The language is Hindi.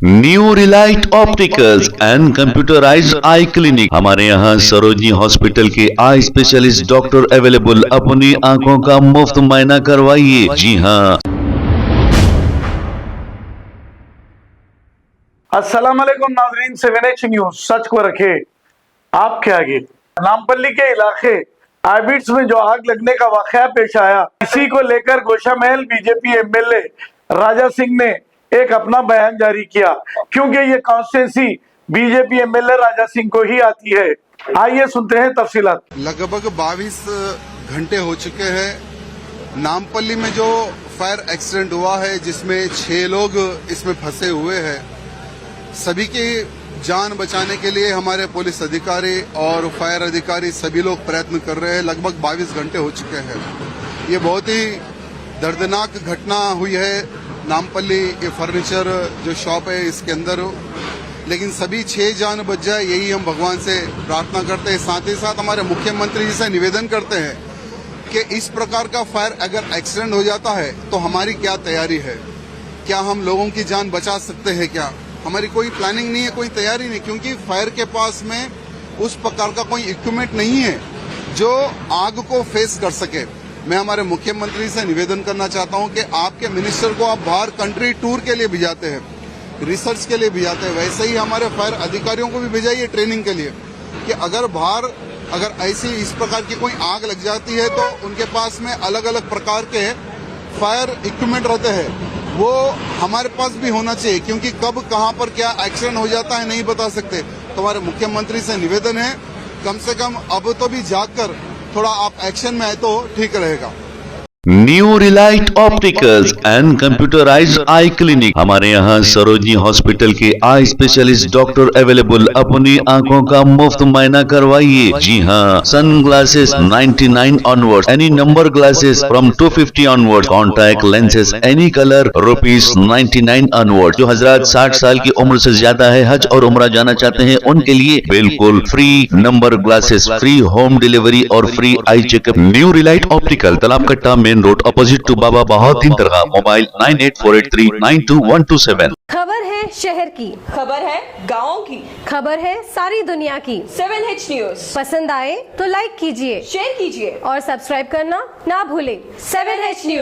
New Relight opticals and computerised I clinic. हमारे यहाँ सरोजनी हॉस्पिटल के आई स्पेशलिस्ट डॉक्टर अवेलेबल। अपनी आंखों का मुफ्त मुआयना करवाइए। जी हाँ। अस्सलाम वालेकुम नाज़रीन, 7H न्यूज सच को रखे आपके आगे। नामपल्ली के इलाके आईबिट्स में जो आग लगने का वाकया पेश आया, इसी को लेकर गोशामहल बीजेपी एमएलए राजा सिंह ने एक अपना बयान जारी किया, क्योंकि ये constituency BJP MLA Raja Singh को ही आती है। आइए सुनते हैं तफसीलात। लगभग 22 घंटे हो चुके हैं। नामपल्ली में जो फायर एक्सीडेंट हुआ है, जिसमें 6 लोग इसमें फंसे हुए हैं, सभी की जान बचाने के लिए हमारे पुलिस अधिकारी और फायर अधिकारी सभी लोग प्रयत्न कर रहे हैं। लगभग 22 घंटे हो चुके हैं। ये बहुत ही दर्दनाक घटना हुई है नामपल्ली ये फर्नीचर जो शॉप है इसके अंदर, लेकिन सभी 6 जान बच जाए यही हम भगवान से प्रार्थना करते हैं। साथ ही साथ हमारे मुख्यमंत्री जी से निवेदन करते हैं कि इस प्रकार का फायर अगर एक्सीडेंट हो जाता है तो हमारी क्या तैयारी है, क्या हम लोगों की जान बचा सकते हैं, क्या हमारी कोई प्लानिंग नहीं है, कोई तैयारी नहीं, क्योंकि फायर के पास में उस प्रकार का कोई इक्विपमेंट नहीं है जो आग को फेस कर सके। मैं हमारे मुख्यमंत्री से निवेदन करना चाहता हूं कि आपके मिनिस्टर को आप बाहर कंट्री टूर के लिए भिजाते हैं, रिसर्च के लिए भिजाते हैं, वैसे ही हमारे फायर अधिकारियों को भी भिजाइए ट्रेनिंग के लिए कि अगर बाहर अगर ऐसी इस प्रकार की कोई आग लग जाती है तो उनके पास में अलग अलग प्रकार के फायर इक्विपमेंट रहते हैं, वो हमारे पास भी होना चाहिए, क्योंकि कब कहां पर क्या एक्सीडेंट हो जाता है नहीं बता सकते। तो हमारे मुख्यमंत्री से निवेदन है, कम से कम अब तो भी जागकर थोड़ा आप एक्शन में आए तो ठीक रहेगा। New Relight opticals and computerised I clinic. हमारे यहाँ सरोजनी हॉस्पिटल के आई स्पेशलिस्ट डॉक्टर अवेलेबल। अपनी आंखों का मुफ्त मुआयना करवाइए। जी हाँ। Sun glasses 99 onward, any number glasses from 250 onward, contact lenses any colour ₹99 onward. जो हजरात 60 साल की उम्र से ज्यादा है, हज और उम्रा जाना चाहते हैं, उनके लिए बिल्कुल free number glasses, free home delivery और free eye checkup. New relight optical, Talab Katta, main road, opposite to Baba Bahauddin दरगाह। मोबाइल 9848392127। खबर है शहर की, खबर है गाँव की, खबर है सारी दुनिया की। 7H न्यूज पसंद आए तो लाइक कीजिए, शेयर कीजिए और सब्सक्राइब करना ना भूलें। 7H news.